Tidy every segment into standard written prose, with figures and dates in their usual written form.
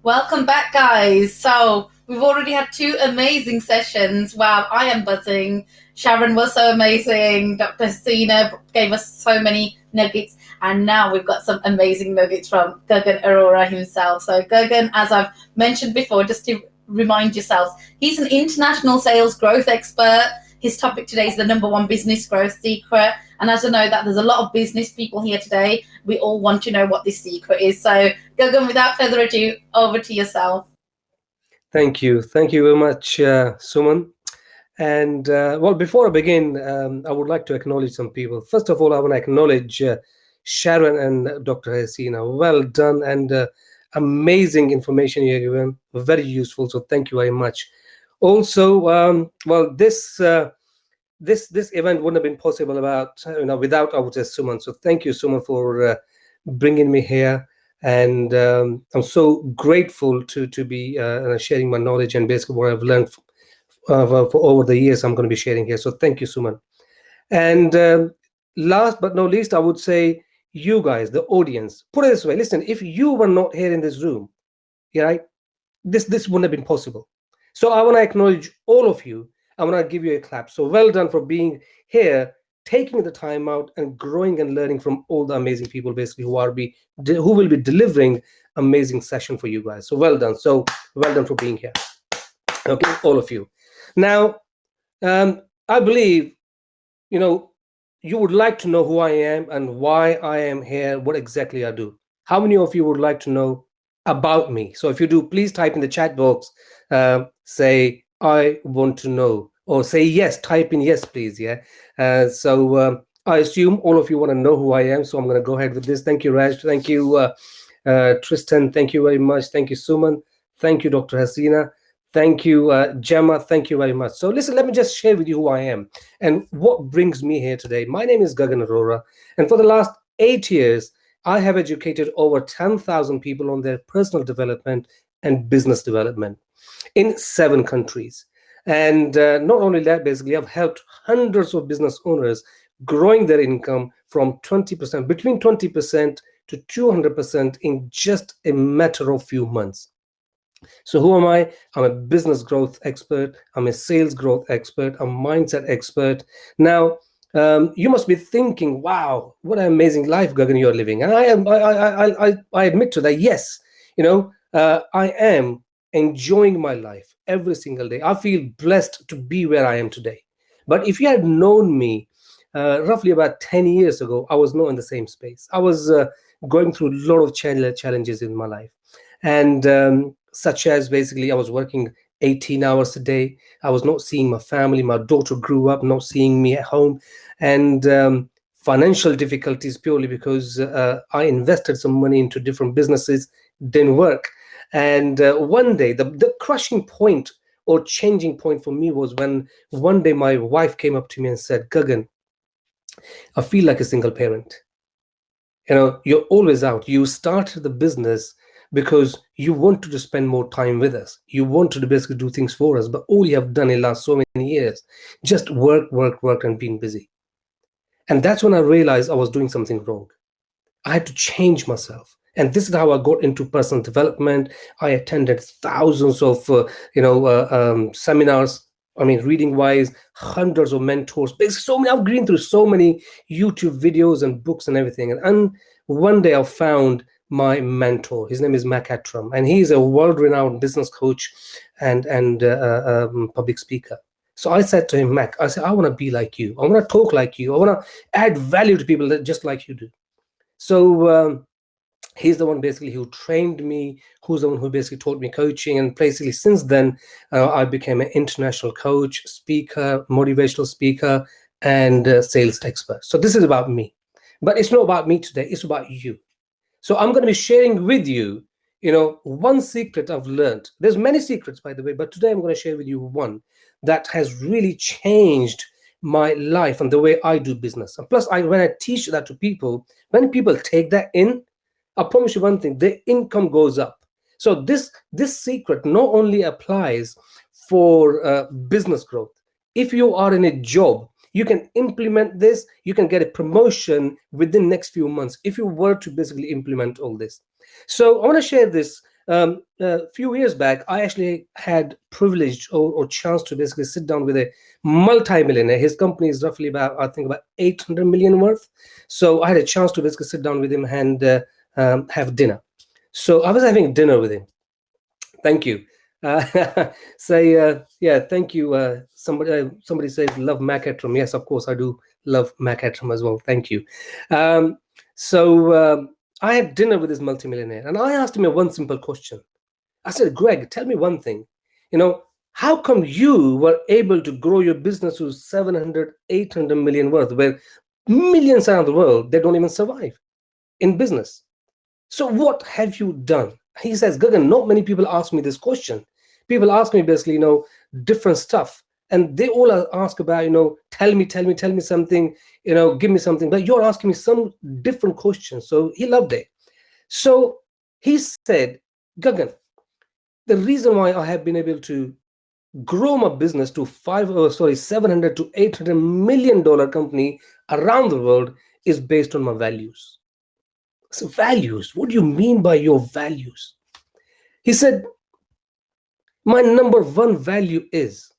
Welcome back, guys. So we've already had two amazing sessions. Wow, I am buzzing. Sharon was so amazing. Dr. Hasina gave us so many nuggets, and now we've got some amazing nuggets from Gagan Arora himself. So Gagan, as I've mentioned before, just to remind yourselves, he's an international sales growth expert. His topic today is the number one business growth secret. And as I know that there's a lot of business people here today, we all want to know what this secret is. So Gagan, without further ado, over to yourself. Thank you. Thank you very much, Suman. And well, before I begin, I would like to acknowledge some people. First of all, I want to acknowledge Sharon and Dr. Hasina. Well done and amazing information you have given. Very useful. So thank you very much. Also, well, this event wouldn't have been possible without I would say Suman. So thank you, Suman, for bringing me here. And I'm so grateful to be sharing my knowledge and basically what I've learned for over the years. I'm going to be sharing here. So thank you, Suman. And last but not least, I would say you guys, the audience. Put it this way: listen, if you were not here in this room, yeah, right, this wouldn't have been possible. So I want to acknowledge all of you. I want to give you a clap. So well done for being here, taking the time out and growing and learning from all the amazing people basically who will be delivering amazing session for you guys. So well done. So well done for being here. Okay, all of you. Now, I believe, you would like to know who I am and why I am here, what exactly I do. How many of you would like to know about me? So if you do, please type in the chat box, say, I want to know, or say yes, type in yes, please. Yeah. So I assume all of you want to know who I am. So I'm going to go ahead with this. Thank you, Raj. Thank you, Tristan. Thank you very much. Thank you, Suman. Thank you, Dr. Hasina. Thank you, Gemma. Thank you very much. So listen, let me just share with you who I am and what brings me here today. My name is Gagan Arora, and for the last 8 years, I have educated over 10,000 people on their personal development and business development in 7 countries. And not only that, basically, I've helped hundreds of business owners growing their income from 20%, between 20% to 200% in just a matter of few months. So who am I? I'm a business growth expert. I'm a sales growth expert. I'm a mindset expert. Now, you must be thinking, "Wow, what an amazing life, Gagan, you're living." And I am. I admit to that. Yes, I am enjoying my life every single day. I feel blessed to be where I am today. But if you had known me roughly about 10 years ago, I was not in the same space. I was going through a lot of challenges in my life, and such as basically I was working 18 hours a day. I was not seeing my family. My daughter grew up not seeing me at home, and financial difficulties purely because I invested some money into different businesses, didn't work. And one day, the crushing point or changing point for me was when one day my wife came up to me and said, "Gagan, I feel like a single parent. You're always out. You started the business because you wanted to spend more time with us. You wanted to basically do things for us, but all you have done in the last so many years, just work, and being busy." And that's when I realized I was doing something wrong. I had to change myself. And this is how I got into personal development. I attended thousands of seminars. I mean, reading wise, hundreds of mentors. Basically, so many. I've been through so many YouTube videos and books and everything. And one day I found my mentor. His name is Mac Attram, and he's a world-renowned business coach and public speaker. So I said to him, Mac, I said, I want to be like you. I want to talk like you. I want to add value to people just like you do. So he's the one basically who trained me, who's the one who basically taught me coaching. And basically since then, I became an international coach, speaker, motivational speaker, and sales expert. So this is about me. But it's not about me today. It's about you. So I'm going to be sharing with you, one secret I've learned. There's many secrets, by the way, but today I'm going to share with you one that has really changed my life and the way I do business. And plus, when I teach that to people, when people take that in, I promise you one thing: their income goes up. So this secret not only applies for business growth. If you are in a job, you can implement this. You can get a promotion within next few months if you were to basically implement all this. So I want to share this A few years back, I actually had privilege or chance to basically sit down with a multi-millionaire. His company is roughly about, I think, about 800 million worth. So I had a chance to basically sit down with him and have dinner. So I was having dinner with him. Thank you. Say, yeah, thank you. Somebody says love Macatrum. Yes, of course I do love Macatrum as well. Thank you. Um, so I had dinner with this multimillionaire, and I asked him a one simple question. I said, Greg, tell me one thing. You know, how come you were able to grow your business to 700, 800 million worth, where millions around the world they don't even survive in business? So what have you done? He says, Gagan, not many people ask me this question. People ask me basically, different stuff. And they all ask about, tell me something, give me something. But you're asking me some different questions. So he loved it. So he said, Gagan, the reason why I have been able to grow my business to 700 to 800 million dollar company around the world is based on my values. So values, what do you mean by your values? He said, my number one value is,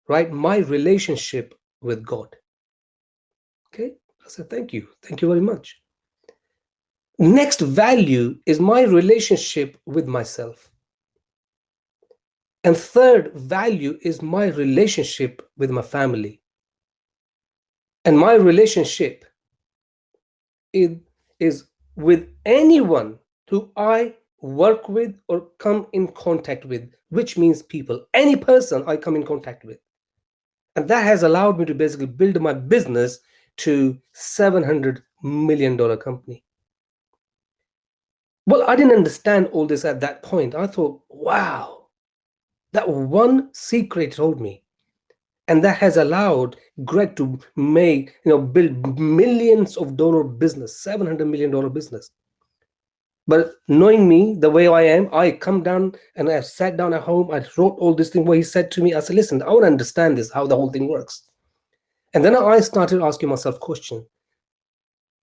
right, my relationship with God. Okay. I said, thank you. Thank you very much. Next value is my relationship with myself. And third value is my relationship with my family. And my relationship is with anyone who I work with or come in contact with, which means people, any person I come in contact with. And that has allowed me to basically build my business to $700 million company. Well, I didn't understand all this at that point. I thought, wow, that one secret told me. And that has allowed Greg to make, build millions of dollar business, $700 million business. But knowing me the way I am, I come down and I sat down at home. I wrote all this thing what he said to me. I said, listen, I want to understand this, how the whole thing works. And then I started asking myself questions.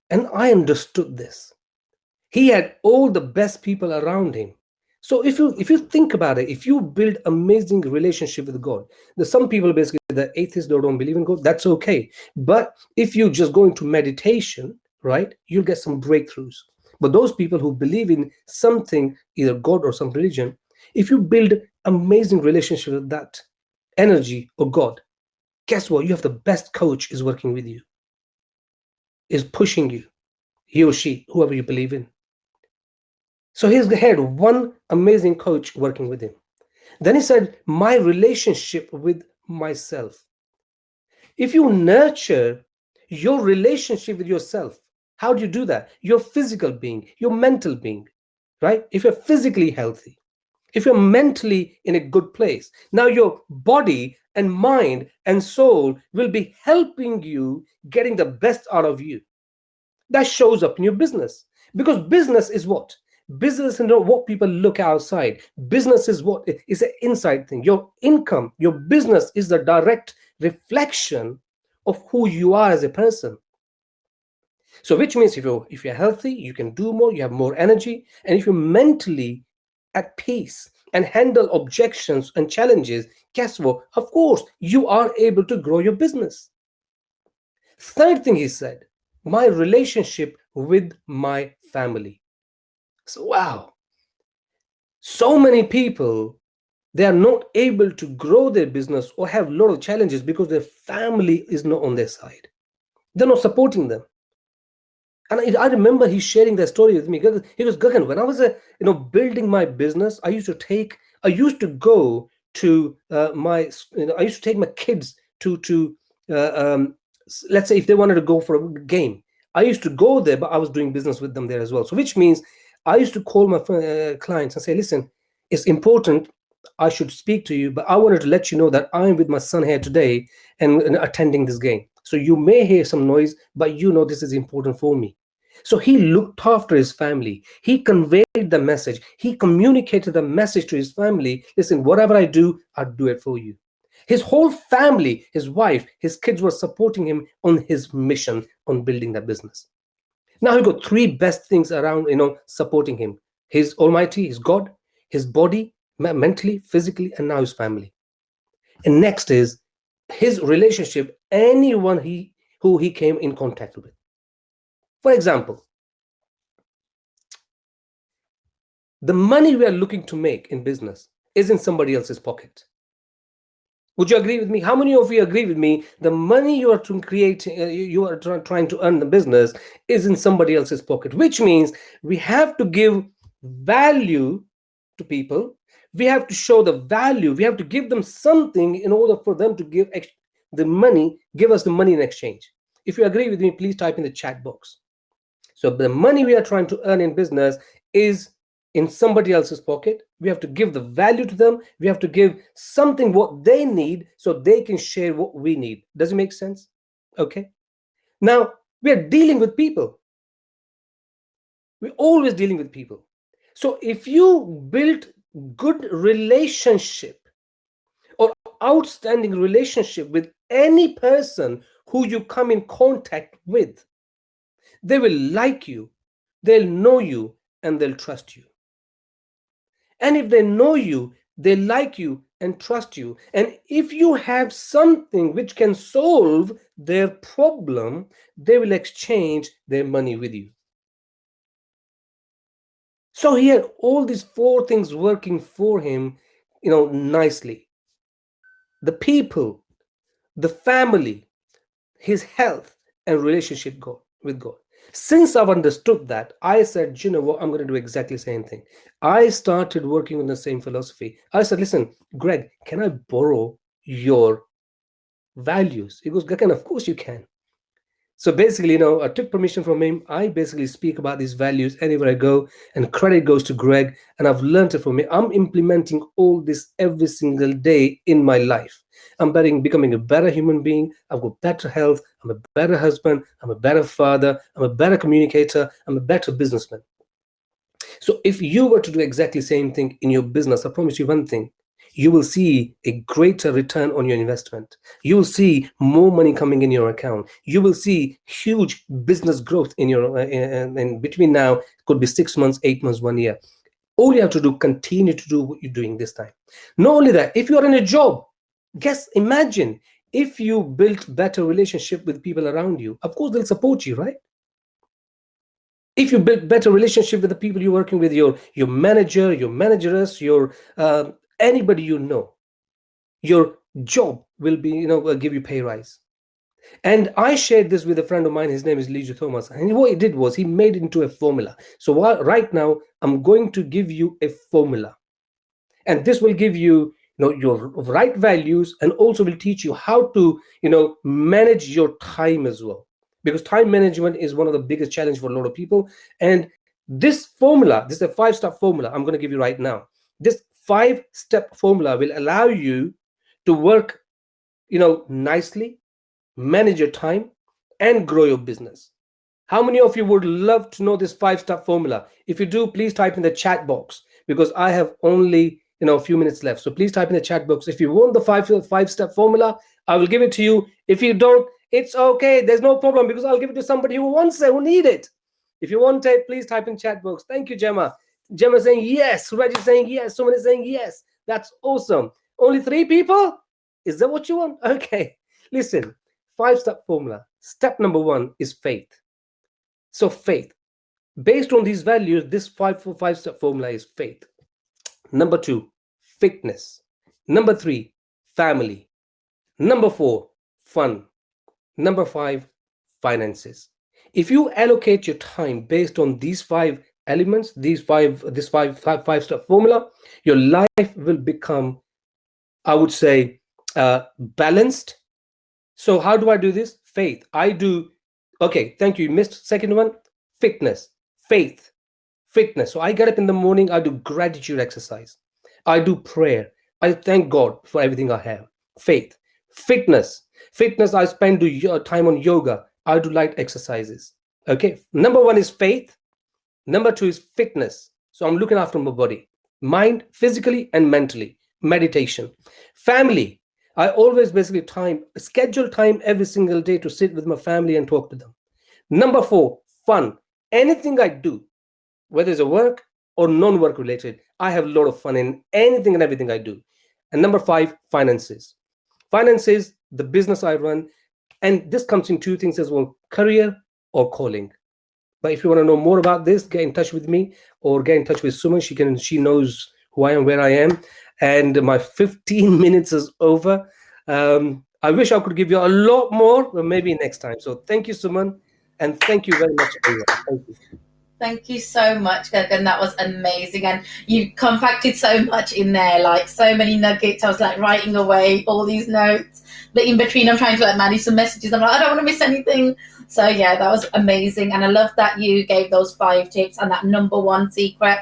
And I understood this. He had all the best people around him. So if you think about it, if you build amazing relationship with God, there's some people basically the atheists don't believe in God, that's okay. But if you just go into meditation, right, you'll get some breakthroughs. But those people who believe in something, either God or some religion, if you build amazing relationship with that energy or God, guess what? You have the best coach is working with you, is pushing you, he or she, whoever you believe in. So he's had one amazing coach working with him. Then he said, my relationship with myself. If you nurture your relationship with yourself, how do you do that? Your physical being, your mental being, right? If you're physically healthy, if you're mentally in a good place, now your body and mind and soul will be helping you getting the best out of you. That shows up in your business, because business is what? Business is not what people look outside. Business is what is an inside thing. Your income, your business is the direct reflection of who you are as a person. So which means if you're healthy, you can do more, you have more energy. And if you're mentally at peace and handle objections and challenges, guess what? Of course, you are able to grow your business. Third thing he said, my relationship with my family. So, wow. So many people, they are not able to grow their business or have a lot of challenges because their family is not on their side. They're not supporting them. And I remember he sharing that story with me. He goes, Gagan, when I was building my business, I used to go to I used to take my kids to let's say if they wanted to go for a game, I used to go there, but I was doing business with them there as well. So which means I used to call my clients and say, listen, it's important, I should speak to you, but I wanted to let you know that I'm with my son here today and attending this game. So you may hear some noise, but this is important for me. So he looked after his family. He conveyed the message. He communicated the message to his family. Listen, whatever I do, I'll do it for you. His whole family, his wife, his kids were supporting him on his mission on building that business. Now he got three best things around, supporting him. his Almighty, his God, his body, mentally, physically, and now his family. And next is his relationship, anyone who he came in contact with. For example, the money we are looking to make in business is in somebody else's pocket. Would you agree with me? How many of you agree with me? The money you are to create, you are trying to earn the business is in somebody else's pocket, which means we have to give value to people. We have to show the value. We have to give them something in order for them to give the money, give us the money in exchange. If you agree with me, please type in the chat box. So the money we are trying to earn in business is in somebody else's pocket. We have to give the value to them. We have to give something what they need so they can share what we need. Does it make sense? Okay. Now we are dealing with people. We're always dealing with people. So if you build good relationship or outstanding relationship with any person who you come in contact with, they will like you, they'll know you, and they'll trust you. And if they know you, they like you and trust you. And if you have something which can solve their problem, they will exchange their money with you. So he had all these four things working for him, nicely. The people, the family, his health, and relationship with God. Since I've understood that, I said, you know what, I'm going to do exactly the same thing. I started working on the same philosophy. I said, listen, Greg, can I borrow your values? He goes, Gagan, of course you can. So basically, I took permission from him. I basically speak about these values anywhere I go, and credit goes to Greg, and I've learned it from him. I'm implementing all this every single day in my life. I'm becoming a better human being. I've got better health. I'm a better husband. I'm a better father. I'm a better communicator. I'm a better businessman. So if you were to do exactly the same thing in your business, I promise you one thing, you will see a greater return on your investment. You will see more money coming in your account. You will see huge business growth in your in between now. It could be 6 months, 8 months, 1 year. All you have to do, continue to do what you're doing this time. Not only that, if you are in a job, imagine if you built better relationship with people around you. Of course, they'll support you, right? If you build better relationship with the people you're working with, your manager, your manageress, your anybody your job will be, will give you pay rise. And I shared this with a friend of mine. His name is Leisure Thomas, and what he did was he made it into a formula. So right now I'm going to give you a formula, and this will give you, your right values, and also will teach you how to, manage your time as well, because time management is one of the biggest challenge for a lot of people. And this formula, this is a 5-step formula I'm going to give you right now. This 5-step formula will allow you to work, nicely, manage your time, and grow your business. How many of you would love to know this 5-step formula? If you do, please type in the chat box, because I have only a few minutes left. So please type in the chat box. If you want the 5-step formula, I will give it to you. If you don't, it's okay. There's no problem, because I'll give it to somebody who wants it, who need it. If you want it, please type in chat box. Thank you, Gemma. Gemma saying yes. Suraj is saying yes. Someone is saying yes. That's awesome. Only 3 people? Is that what you want? Okay. Listen, 5-step formula. Step number 1 is faith. So faith. Based on these values, this 5-step formula is faith. Number 2, fitness. Number 3, family. Number 4, fun. Number 5, finances. If you allocate your time based on these 5 elements, this 5-step formula, your life will become, I would say, balanced. So how do I do this? Faith. I do. Okay, thank you. You missed second one. Fitness. Faith. Fitness. So I get up in the morning, I do gratitude exercise. I do prayer. I thank God for everything I have. Faith. Fitness. Fitness, I spend time on yoga. I do light exercises. Okay. Number 1 is faith. Number 2 is fitness. So I'm looking after my body, mind, physically and mentally. Meditation. Family. I always basically schedule time every single day to sit with my family and talk to them. Number 4, fun. Anything I do, whether it's a work or non-work related. I have a lot of fun in anything and everything I do. And number five, finances. Finances, the business I run, and this comes in two things as well: career or calling. But if you want to know more about this, get in touch with me or get in touch with Suman. She knows who I am, where I am. And my 15 minutes is over. I wish I could give you a lot more, but maybe next time. So thank you, Suman, and thank you very much, everyone. Thank you. Thank you so much, Gagan. That was amazing. And you compacted so much in there, like so many nuggets. I was like writing away all these notes. But in between, I'm trying to like manage some messages. I'm like, I don't want to miss anything. So yeah, that was amazing. And I love that you gave those 5 tips and that number one secret,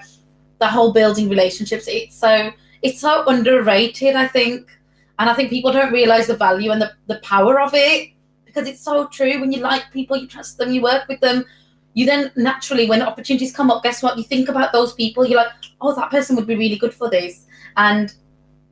the whole building relationships. It's so underrated, I think. And I think people don't realize the value and the power of it, because it's so true. When you like people, you trust them, you work with them, you then naturally, when opportunities come up, guess what? You think about those people. You're like, oh, that person would be really good for this. And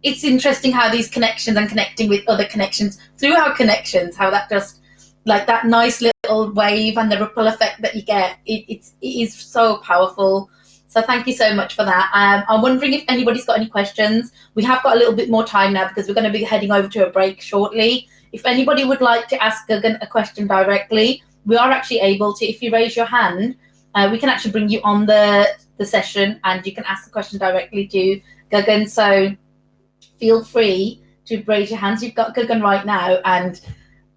it's interesting how these connections and connecting with other connections through our connections, how that just like that nice little wave and the ripple effect that you get. It is so powerful. So thank you so much for that. I'm wondering if anybody's got any questions. We have got a little bit more time now because we're going to be heading over to a break shortly. If anybody would like to ask Gagan a question directly, we are actually able to. If you raise your hand, we can actually bring you on the session and you can ask the question directly to Gagan. So feel free to raise your hands. You've got Gagan right now, and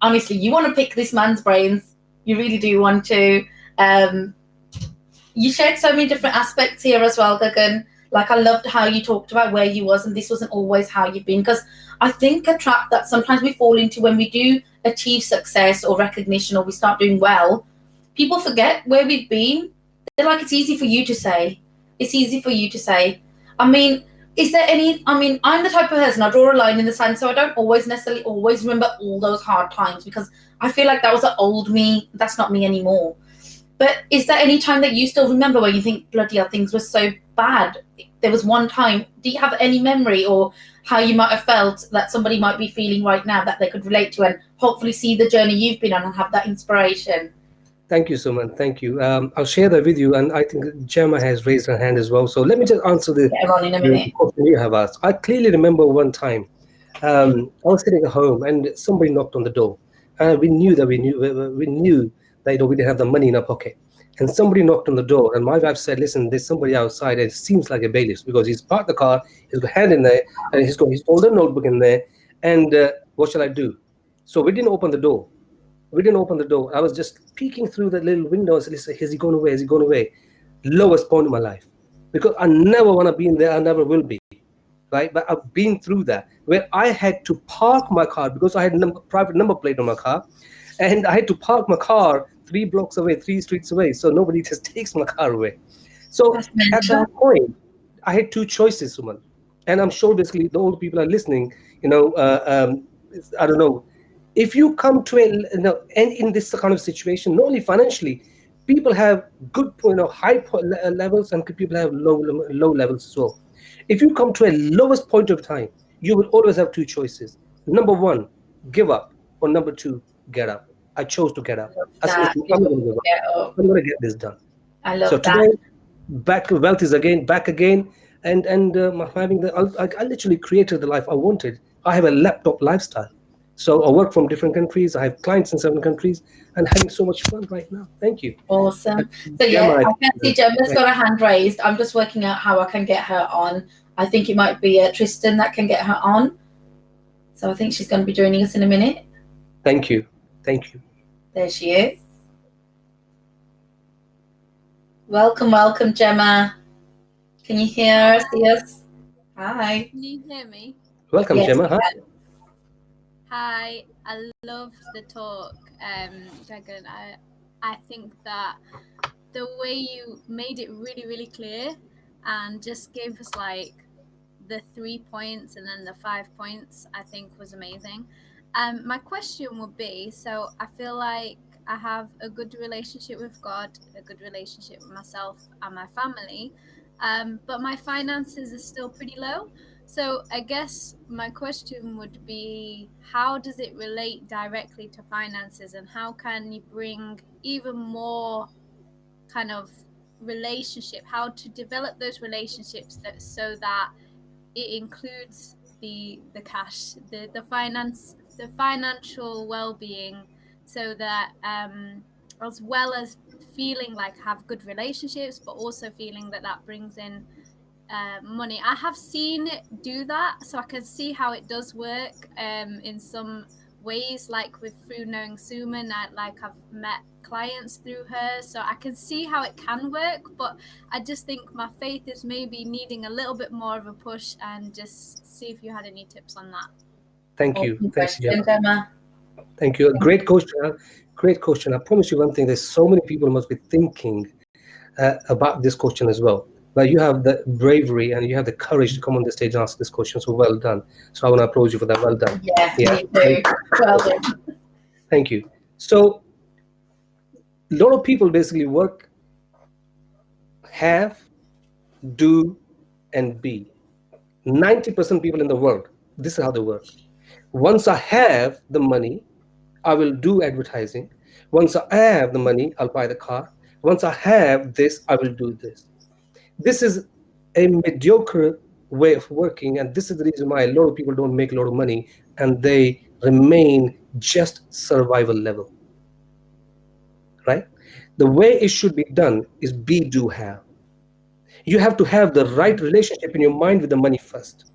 honestly, you want to pick this man's brains. You really do want to. You shared so many different aspects here as well, Gagan. Like I loved how you talked about where you was, and this wasn't always how you've been. Because I think a trap that sometimes we fall into when we do achieve success or recognition or we start doing well, people forget where we've been. They're like, it's easy for you to say. It's easy for you to say. I mean, is there any? I mean, I'm the type of person, I draw a line in the sand, so I don't always necessarily always remember all those hard times because I feel like that was the old me. That's not me anymore. But is there any time that you still remember where you think, bloody hell, things were so bad? There was one time. Do you have any memory or how you might have felt that somebody might be feeling right now that they could relate to and hopefully see the journey you've been on and have that inspiration? Thank you, Suman. Thank you. I'll share that with you. And I think Gemma has raised her hand as well. So let me just answer Get her on in a the minute. question you have asked. I clearly remember one time I was sitting at home and somebody knocked on the door. We knew that we knew that we didn't have the money in our pocket. And somebody knocked on the door, and my wife said, "Listen, there's somebody outside. And it seems like a bailiff because he's parked the car, he's got a hand in there, and he's got his older notebook in there. And what shall I do?" So we didn't open the door. We didn't open the door. I was just peeking through the little window and said, "Listen, has he gone away? Has he gone away?" Lowest point of my life because I never want to be in there. I never will be, right? But I've been through that where I had to park my car because I had private number plate on my car, and I had to park my car 3 blocks away, 3 streets away, so nobody just takes my car away. So That's at that mental. point, I had two choices, Suman, and I'm sure basically the older people are listening. You know, I don't know if you come to and in this kind of situation, not only financially, people have good, levels, and people have low levels as well. If you come to a lowest point of time, you will always have two choices. Number one, give up, or number two, get up. I chose to get up. Love I said, that. "Listen, You I'm not going to give up. get up. I'm going to get this done." I So love that. today, back wealth is again back again, and I'm having I literally created the life I wanted. I have a laptop lifestyle, so I work from different countries. I have clients in 7 countries, and having so much fun right now. Thank you. And Awesome. So Gemma, yeah, I can see Gemma's uh, got a hand raised. I'm just working out how I can get her on. I think it might be Tristan that can get her on. So I think she's going to be joining us in a minute. thank you, thank you. There she is. Welcome, welcome, Gemma. Can you hear us? See us? Hi. Can you hear me? Welcome, Yes, Gemma. we Hi. can. Hi, I loved the talk, Gagan. I think that the way you made it really, really clear and just gave us like the 3 points and then the 5 points, I think was amazing. My question would be, so I feel like I have a good relationship with God, a good relationship with myself and my family, but my finances are still pretty low. So I guess my question would be, how does it relate directly to finances, and how can you bring even more kind of relationship, how to develop those relationships so that it includes the cash, the financial well-being, so that as well as feeling like have good relationships, but also feeling that brings in money. I have seen it do that, so I can see how it does work in some ways, like with through knowing Suman. I've met clients through her, so I can see how it can work, but I just think my faith is maybe needing a little bit more of a push, and just see if you had any tips on that. Thank you. Awesome Thank you, question, Gemma. Thank you. Great question. Great question. I promise you one thing. There's so many people must be thinking about this question as well. But you have the bravery and you have the courage to come on the stage and ask this question. So well done. So I want to applaud you for that. Well done. Yeah, Yeah. me too. Well done. Thank you. So a lot of people basically work, have, do, and be. 90% people in the world, this is how they work. Once I have the money, I will do advertising. Once I have the money, I'll buy the car. Once I have this, I will do this. This is a mediocre way of working, and this is the reason why a lot of people don't make a lot of money and they remain just survival level. Right? The way it should be done is be, do, have. You have to have the right relationship in your mind with the money first.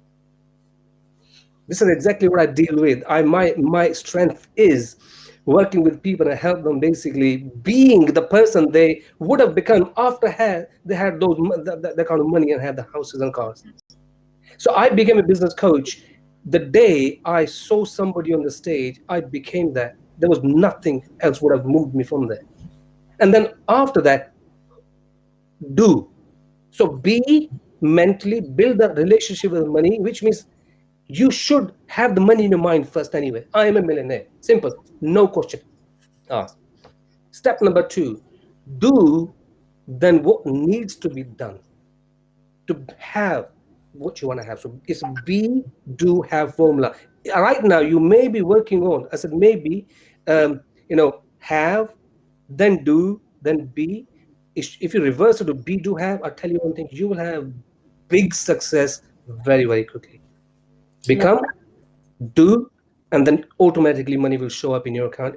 This is exactly what I deal with. My strength is working with people and help them basically being the person they would have become after they had that kind of money and had the houses and cars. So I became a business coach. The day I saw somebody on the stage, I became that. There was nothing else would have moved me from there. And then after that, do. So be, mentally build that relationship with money, which means you should have the money in your mind first anyway. I am a millionaire. Simple. No question asked. Step number 2, do then what needs to be done to have what you want to have. So it's be, do, have formula. Right now, you may be working on, I said maybe, have, then do, then be. If you reverse it to be, do, have, I'll tell you one thing, you will have big success very, very quickly. Become, do, and then automatically money will show up in your account.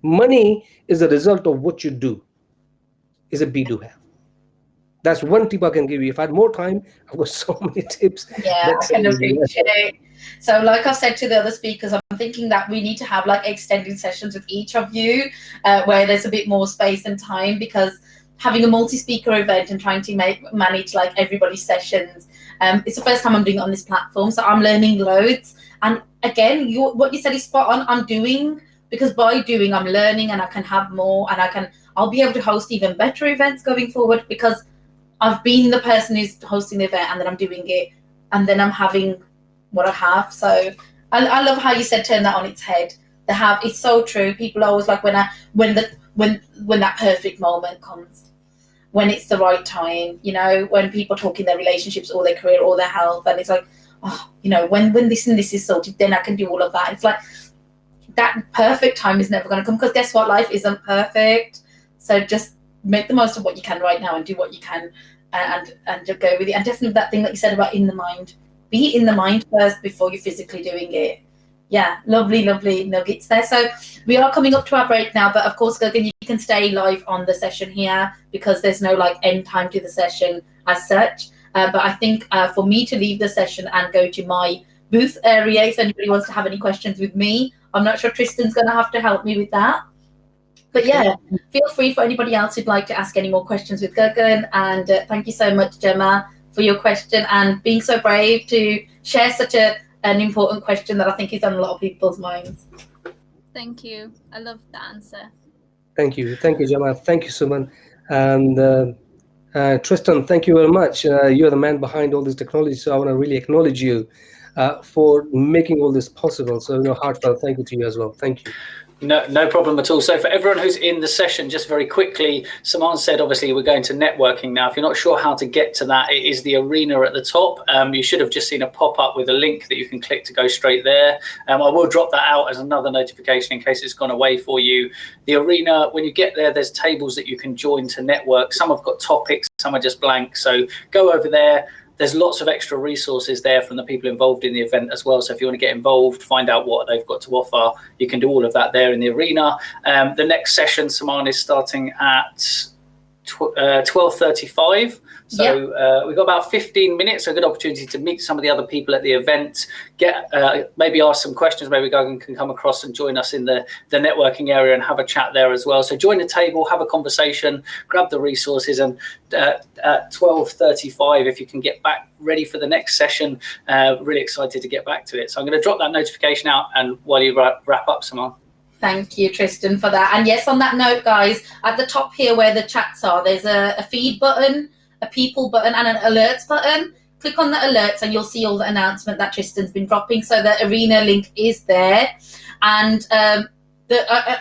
Money is a result of what you do. Is a be, do, have. That's one tip I can give you. If I had more time, I've got so many tips. Yeah, I can appreciate. So like I said to the other speakers, I'm thinking that we need to have like extended sessions with each of you where there's a bit more space and time, because having a multi-speaker event and trying to manage like everybody's sessions, it's the first time I'm doing it on this platform, so I'm learning loads. And again, what you said is spot on. I'm doing, because by doing I'm learning, and I can have more, and I'll be able to host even better events going forward, because I've been the person who's hosting the event, and then I'm doing it, and then I'm having what I have. So I love how you said turn that on its head. It's so true. People are always like when that perfect moment comes, when it's the right time, when people talk in their relationships or their career or their health, and it's like, when this and this is sorted, then I can do all of that. It's like that perfect time is never going to come, because guess what? Life isn't perfect. So just make the most of what you can right now and do what you can, and just go with it. And definitely that thing that you said about in the mind, be in the mind first before you're physically doing it. Yeah, lovely nuggets there. So we are coming up to our break now, but of course, Gagan, you can stay live on the session here, because there's no like end time to the session as such. But I think for me to leave the session and go to my booth area, if anybody wants to have any questions with me, I'm not sure Tristan's going to have to help me with that. But yeah, feel free for anybody else who'd like to ask any more questions with Gagan. And thank you so much, Gemma, for your question and being so brave to share such an important question that I think is on a lot of people's minds. Thank you. I love the answer. Thank you, Gemma. Thank you, Suman. And Tristan, thank you very much. You're the man behind all this technology, so I want to really acknowledge you for making all this possible. So, heartfelt thank you to you as well. Thank you. No problem at all. So for everyone who's in the session, just very quickly, Saman said, obviously, we're going to networking now. If you're not sure how to get to that, it is the arena at the top. You should have just seen a pop-up with a link that you can click to go straight there. I will drop that out as another notification in case it's gone away for you. The arena, when you get there, there's tables that you can join to network. Some have got topics, some are just blank. So go over there. There's lots of extra resources there from the people involved in the event as well. So if you want to get involved, find out what they've got to offer, you can do all of that there in the arena. The next session, Saman, is starting at 12:35. So we've got about 15 minutes, a good opportunity to meet some of the other people at the event, get maybe ask some questions. Maybe Gagan can come across and join us in the networking area and have a chat there as well. So join the table, have a conversation, grab the resources, and at 12:35, if you can get back ready for the next session, really excited to get back to it. So I'm going to drop that notification out, and while you wrap up, Saman. Thank you, Tristan, for that. And yes, on that note, guys, at the top here where the chats are, there's a feed button, a people button, and an alerts button. Click on the alerts and you'll see all the announcement that Tristan's been dropping. So the arena link is there. And I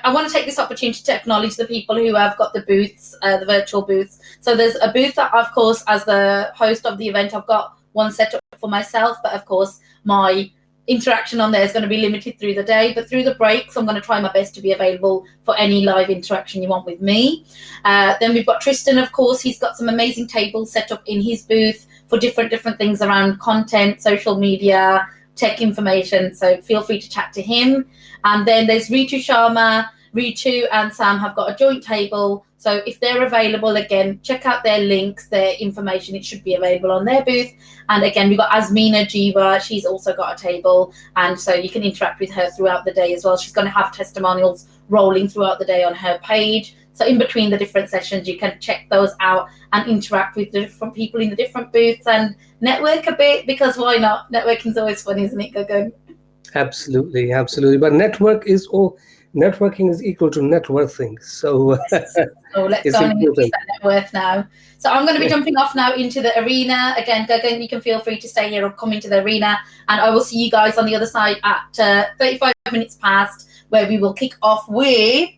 want to take this opportunity to acknowledge the people who have got the booths, the virtual booths. So there's a booth that, of course, as the host of the event, I've got one set up for myself. But, of course, my interaction on there is going to be limited through the day, but through the breaks I'm going to try my best to be available for any live interaction you want with me. Then we've got Tristan, of course. He's got some amazing tables set up in his booth for different things around content, social media, tech information, so feel free to chat to him. And then there's Ritu Sharma. Ritu and Sam have got a joint table, so if they're available, again, check out their links, their information. It should be available on their booth. And again, we've got Azmina Jiva. She's also got a table, and so you can interact with her throughout the day as well. She's going to have testimonials rolling throughout the day on her page. So in between the different sessions, you can check those out and interact with the different people in the different booths and network a bit, because why not? Networking is always fun, isn't it, Gagan? Absolutely. But networking is equal to net worthing. So, yes. So let's go and increase that net worth now. So I'm going to be jumping off now into the arena. Again, Gagan, you can feel free to stay here or come into the arena. And I will see you guys on the other side at 35 minutes past, where we will kick off with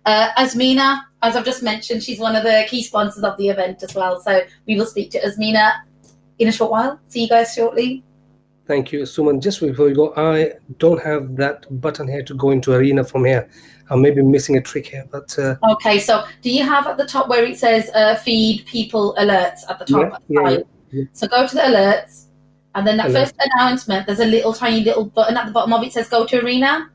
Azmina. As I've just mentioned, she's one of the key sponsors of the event as well. So we will speak to Azmina in a short while. See you guys shortly. Thank you, Suman. Just before we go, I don't have that button here to go into arena from here. I may be missing a trick here, but okay. So do you have at the top where it says feed people alerts at the top? Yeah. So go to the alerts, and then that first announcement. There's a tiny little button at the bottom of it says go to arena.